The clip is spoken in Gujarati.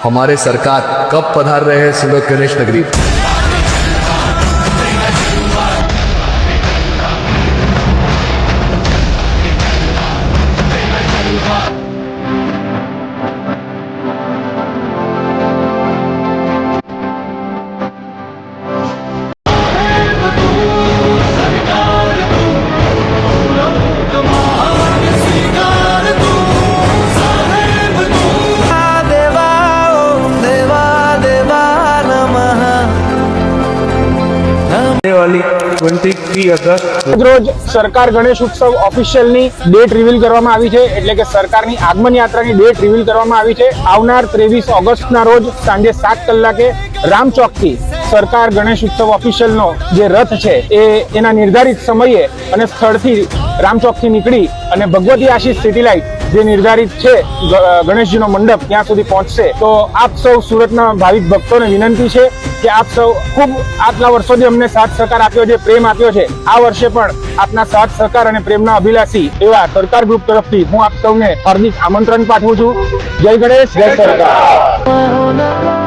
हमारे सरकार कब पधार रहे हैं सूरत गणेश नगरी। वाली 23 अगस्त રોજ સરકાર ગણેશ ઉત્સવ ઓફિશિયલની ડેટ રિવીલ કરવામાં આવી છે, એટલે કે સરકારની આગમન યાત્રાની ડેટ રિવીલ કરવામાં આવી છે। આવનાર 23 ઓગસ્ટના રોજ સાંજે 7 કલાકે રામચોકથી સરકાર ગણેશ ઉત્સવ ઓફિશિયલનો જે રથ છે એના નિર્ધારિત સમયે અને સ્થળથી રામચોકથી નીકળી અને ભગવતી આશીષ સિટી લાઇટ જે નિર્ધારિત છે ગણેશજીનો મંડપ ત્યાં સુધી પહોંચશે। તો આપ સૌ સુરતના ભાવિક ભક્તોને વિનંતી છે કે આપ સૌ ખૂબ આટલા વર્ષોથી અમને સાથ સહકાર આપ્યો છે, પ્રેમ આપ્યો છે, આ વર્ષે પણ આપના સાથ સહકાર અને પ્રેમના અભિલાષી એવા સરકાર ગ્રુપ તરફથી હું આપ સૌને હાર્દિક આમંત્રણ પાઠવું છું। જય ગણેશ, જય સરકાર।